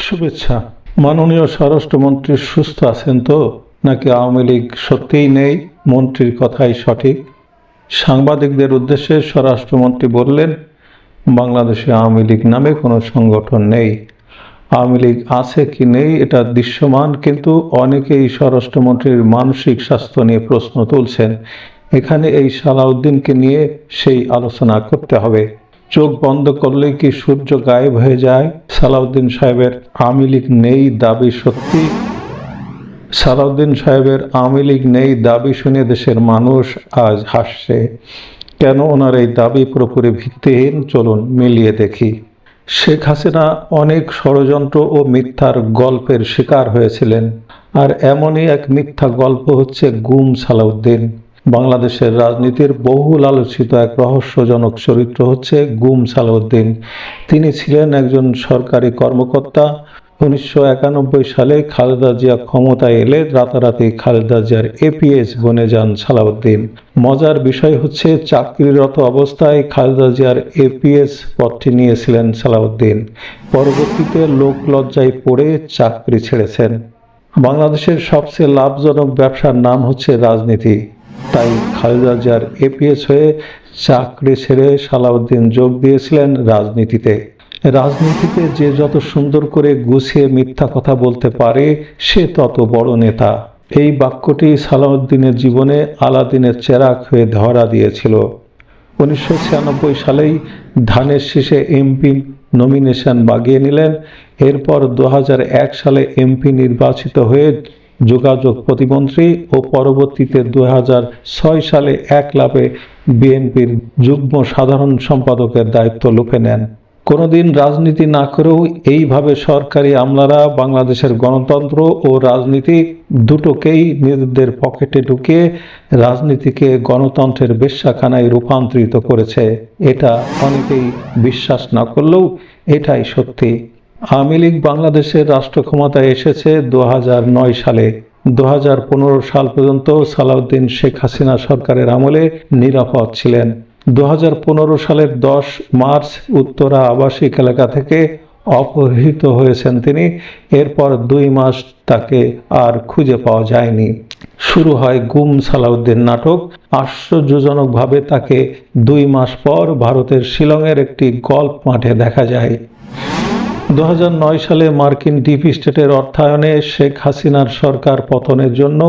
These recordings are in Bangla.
শুভেচ্ছা। মাননীয় স্বরাষ্ট্রমন্ত্রী সুস্থ আছেন তো, নাকি আওয়ামী লীগ সত্যিই নেই? মন্ত্রীর কথাই সঠিক। সাংবাদিকদের উদ্দেশ্যে স্বরাষ্ট্রমন্ত্রী বললেন, বাংলাদেশে আওয়ামী লীগ নামে কোনো সংগঠন নেই। আওয়ামী লীগ আছে কি নেই এটা দৃশ্যমান, কিন্তু অনেকেই স্বরাষ্ট্রমন্ত্রীর মানসিক স্বাস্থ্য নিয়ে প্রশ্ন তুলছেন। এখানে এই সালাউদ্দিনকে নিয়ে সেই আলোচনা করতে হবে। চোখ বন্ধ করলেই কি সূর্য গায়েব হয়ে যায়? সালাউদ্দিন সাহেবের আওয়ামী লীগ নেই দাবি সত্যি? সালাউদ্দিন সাহেবের আওয়ামী লীগ নেই দাবি শুনে দেশের মানুষ আজ হাসছে। কেন ওনার এই দাবি পুরোপুরি ভিত্তিহীন? চলুন মিলিয়ে দেখি। শেখ হাসিনা অনেক ষড়যন্ত্র ও মিথ্যার গল্পের শিকার হয়েছিলেন, আর এমনই এক মিথ্যা গল্প হচ্ছে গুম সালাউদ্দিন। বাংলাদেশের রাজনীতির বহুল আলোচিত এক রহস্যজনক চরিত্র হচ্ছে গুম সালাউদ্দিন। তিনি ছিলেন একজন সরকারি কর্মকর্তা। 1991 সালে খালেদা জিয়া ক্ষমতায় এলে রাতারাতি খালেদা জিয়ার এপিএস বনে যান সালাউদ্দিন। মজার বিষয় হচ্ছে, চাকরিরত অবস্থায় খালেদা জিয়ার এপিএস পদটি নিয়েছিলেন সালাউদ্দিন। পরবর্তীতে লোক লজ্জায় পড়ে চাকরি ছেড়েছেন। বাংলাদেশের সবচেয়ে লাভজনক ব্যবসার নাম হচ্ছে রাজনীতি। তাই খালেদা জিয়ার এপিএস হয়ে চাকরি ছেড়ে সালাউদ্দিন যোগ দিয়েছিলেন রাজনীতিতে। রাজনীতিতে যে যত সুন্দর করে গুছিয়ে মিথ্যা কথা বলতে পারে, সে তত বড় নেতা। এই বাক্যটি সালাউদ্দিনের জীবনে আলাদিনের চেরাগ হয়ে ধরা দিয়েছিল। 1996 সালেই ধানের শীষে এমপি নমিনেশন বাগিয়ে নিলেন। এরপর 2001 সালে এমপি নির্বাচিত হয়ে যোগাযোগ প্রতিমন্ত্রী ও পরবর্তীতে 2006 সালে একলাফে বিএনপির যুগ্ম সাধারণ সম্পাদকের দায়িত্ব লুফে নেন। কোনোদিন রাজনীতি না করেও এইভাবে সরকারি আমলারা বাংলাদেশের গণতন্ত্র ও রাজনীতি দুটোকেই নিজেদের পকেটে ঢুকিয়ে রাজনীতিকে গণতন্ত্রের বেশ্যাখানায় রূপান্তরিত করেছে। এটা অনেকেই বিশ্বাস না করলেও এটাই সত্যি। আওয়ামী লীগ বাংলাদেশের রাষ্ট্র ক্ষমতায় এসেছে 2009 সালে। 2015 সাল পর্যন্ত সালাউদ্দিন শেখ হাসিনা সরকারের আমলে নিরাপদ ছিলেন। 2015 সালের 10 মার্চ উত্তরা আবাসিক এলাকা থেকে অপহৃত হয়েছেন তিনি। এরপর 2 মাস তাকে আর খুঁজে পাওয়া যায়নি। শুরু হয় গুম সালাউদ্দিন নাটক। আশ্চর্যজনকভাবে তাকে 2 মাস পর ভারতের শিলংয়ের একটি গল্ফ মাঠে দেখা যায়। 2009 সালে মার্কিন ডিপ স্টেটের অর্থায়নে শেখ হাসিনার সরকার পতনের জন্য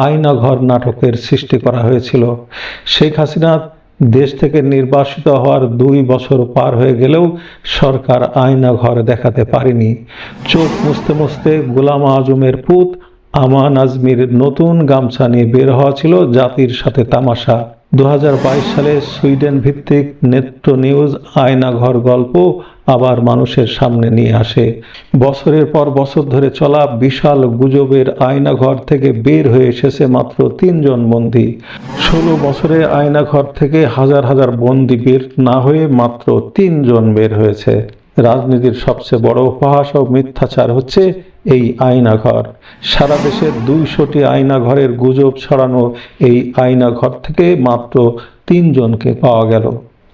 আয়নাঘর নাটকের সৃষ্টি করা হয়েছিল। শেখ হাসিনা দেশ থেকে নির্বাসিত হওয়ার 2 বছর পার হয়ে গেলেও সরকার আয়নাঘর দেখাতে পারেনি। চোখ মুছতে মুছতে গোলাম আজমের পুত আমান আজমির নতুন গামছা নিয়ে বের হওয়া ছিল জাতির সাথে তামাশা। 2022 সালে সুইডেন ভিত্তিক নেত্র নিউজ আয়নাঘর গল্প আবার মানুষের সামনে নিয়ে আসে। বছরের পর বছর ধরে চলা বিশাল গুজবের আয়নাঘর থেকে বের হয়ে এসেছে মাত্র 3 জন বন্দী। 16 বছরে আয়নাঘর থেকে হাজার হাজার বন্দী বের না হয়ে মাত্র 3 জন বের হয়েছে। রাজনীতির সবচেয়ে বড় উপহাস ও মিথ্যাচার হচ্ছে এই আয়নাঘর। সারা দেশে 200টি আয়নাঘরের গুজব ছড়ানো এই আয়নাঘর থেকে মাত্র 3 জনকে পাওয়া গেল।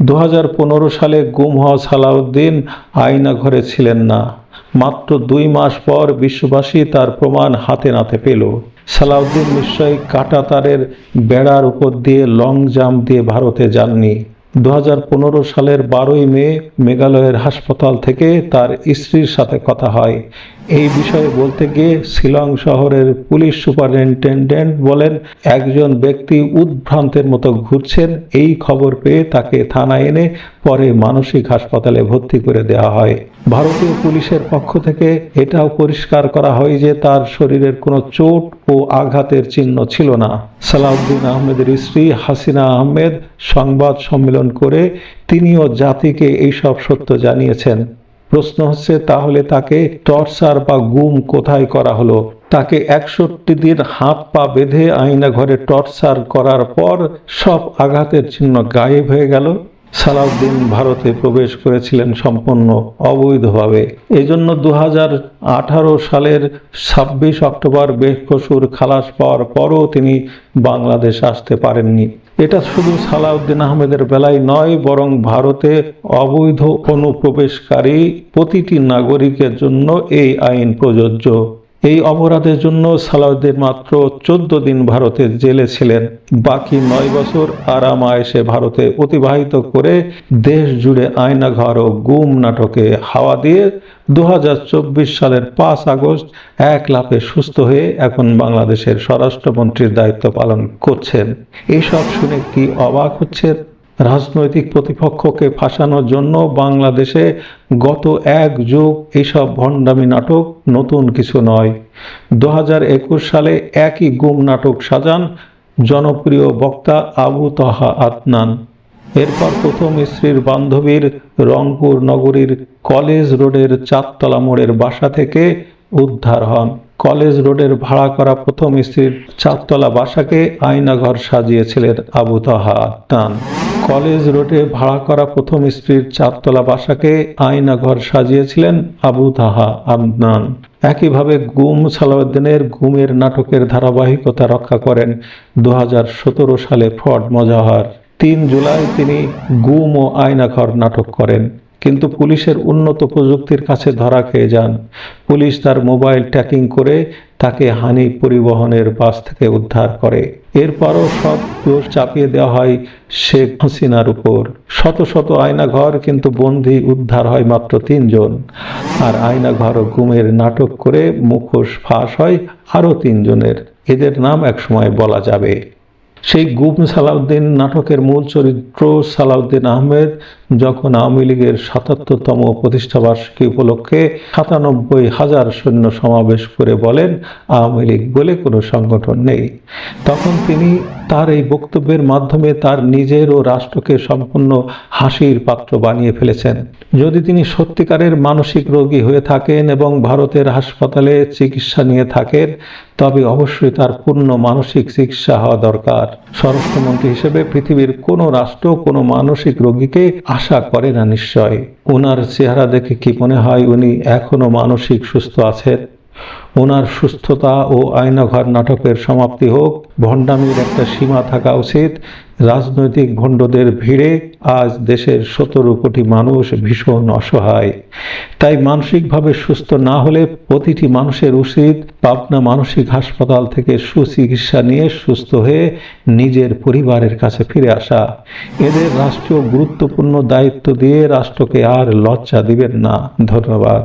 2015 সালে গুম হওয়া সালাউদ্দিন আয়নাঘরে ছিলেন না। মাত্র 2 মাস পর বিশ্ববাসী তার প্রমাণ হাতে নাতে পেল। সালাউদ্দিন নিশ্চয়ই কাঁটাতারের বেড়ার উপর দিয়ে লং জাম্প দিয়ে ভারতে যাননি। 2015 সালের 12 মে মেঘালয়ের হাসপাতাল থেকে তার স্ত্রীর সাথে কথা হয়। এই বিষয়ে বলতে গিয়ে শিলং শহরের পুলিশ সুপারিনটেনডেন্ট বলেন, একজন ব্যক্তি উদ্ভ্রান্তের মতো ঘুরছেন। এই খবর পেয়ে তাকে থানায় এনে পরে মানসিক হাসপাতালে ভর্তি করে দেওয়া হয়। ভারতীয় পুলিশের পক্ষ থেকে এটাও পরিষ্কার করা হয় যে তার শরীরের কোনো চোট ও আঘাতের চিহ্ন ছিল না। সালাউদ্দিন আহমেদের স্ত্রী হাসিনা আহমেদ সংবাদ সম্মেলন করে তিনিও জাতিকে এইসব সত্য জানিয়েছেন। প্রশ্ন হচ্ছে, তাহলে তাকে টর্চার বা গুম কোথায় করা হলো? তাকে 61 দিন হাত পা বেঁধে আয়নাঘরে টর্চার করার পর সব আঘাতের চিহ্ন গায়েব হয়ে গেল। সালাউদ্দিন ভারতে প্রবেশ করেছিলেন সম্পূর্ণ অবৈধভাবে। এজন্য 2018 সালের 26 অক্টোবর বেকসুর খালাস পাওয়ার পরও তিনি বাংলাদেশ আসতে পারেননি। এটা শুধু সালাউদ্দিন আহমেদের বেলায় নয়, বরং ভারতে অবৈধ অনুপ্রবেশকারী প্রতিটি নাগরিকের জন্য এই আইন প্রযোজ্য। এই অপরাধের জন্য সালাউদ্দিন মাত্র 14 দিন ভারতের জেলে ছিলেন। বাকি 9 বছর আরাম-আয়েশে ভারতে অতিবাহিত করে দেশ জুড়ে আয়নাঘর ও গুম নাটকে হাওয়া দিয়ে 2024 সালের 5 আগস্ট এক লাফে সুস্থ হয়ে এখন বাংলাদেশের স্বরাষ্ট্রমন্ত্রীর দায়িত্ব পালন করছেন। এসব শুনে কি অবাক হচ্ছেন? রাজনৈতিক প্রতিপক্ষকে ফাঁসানোর জন্য বাংলাদেশে গত 1 যুগ এইসব ভণ্ডামি নাটক নতুন কিছু নয়। 2021 সালে একই গুম নাটক সাজান জনপ্রিয় বক্তা আবু তাহা আদনান। এরপর প্রথম স্ত্রীর বান্ধবীর রংপুর নগরীর কলেজ রোডের চারতলা মোড়ের বাসা থেকে উদ্ধার হন। কলেজ রোডের ভাড়া করা প্রথম স্ত্রীর চারতলা বাসাকে আয়নাঘর সাজিয়েছিলেন আবু তাহা আদনান। কলেজ রোডে ভাড়া করা প্রথম স্ত্রীর চারতলা বাসাকে আয়নাঘর সাজিয়েছিলেন আবু তাহা আদনান। একইভাবে গুম সালাউদ্দিনের গুমের নাটকের ধারাবাহিকতা রক্ষা করেন 2017 সালে ফ্রড মোজাহার। 3 জুলাই তিনি গুম ও আয়নাঘর নাটক করেন, কিন্তু পুলিশের উন্নত প্রযুক্তির কাছে ধরা খেয়ে যান। পুলিশ তার মোবাইল ট্র্যাকিং করে তাকে হানি পরিবহনের বাস থেকে উদ্ধার করে। এরপরও সব দোষ চাপিয়ে দেওয়া হয় শেখ হাসিনার উপর। শত শত আয়নাঘর, কিন্তু বন্দী উদ্ধার হয় মাত্র 3 জন। আর আয়নাঘর ও গুমের নাটক করে মুখোশ ফাঁস হয় আরও 3 জনের। এদের নাম একসময় বলা যাবে। সেই গুম সালাউদ্দিন নাটকের মূল চরিত্র সালাউদ্দিন আহমেদ যখন আওয়ামী লীগের 77তম প্রতিষ্ঠাবার্ষিকী উপলক্ষে 97,000 সৈন্য সমাবেশ করে বলেন আওয়ামী লীগ বলে কোনো সংগঠন নেই, তখন তিনি তার এই বক্তব্যের মাধ্যমে তার নিজের ও রাষ্ট্রকে সম্পূর্ণ হাসির পাত্র বানিয়ে ফেলেছেন। যদি তিনি সত্যিকারের মানসিক রোগী হয়ে থাকেন এবং ভারতের হাসপাতালে চিকিৎসা নিয়ে থাকেন, তবে অবশ্যই তার পূর্ণ মানসিক চিকিৎসা হওয়া দরকার। স্বরাষ্ট্রমন্ত্রী হিসেবে পৃথিবীর কোনো রাষ্ট্র কোনো মানসিক রোগীকে আশা করে না নিশ্চয়। ওনার চেহারা দেখে কি মনে হয় উনি এখনো মানসিক সুস্থ আছেন? ওনার সুস্থতা ও আয়নাঘর নাটকের সমাপ্তি হোক। ভণ্ডামির একটা সীমা থাকা উচিত। রাজনৈতিক ভণ্ডদের ভিড়ে আজ দেশের 17 কোটি মানুষ ভীষণ অসহায়। তাই মানসিকভাবে সুস্থ না হলে প্রতিটি মানুষের উচিত পাবনা মানসিক হাসপাতাল থেকে সুচিকিৎসা নিয়ে সুস্থ হয়ে নিজের পরিবারের কাছে ফিরে আসা। এদের রাষ্ট্রীয় গুরুত্বপূর্ণ দায়িত্ব দিয়ে রাষ্ট্রকে আর লজ্জা দিবেন না। ধন্যবাদ।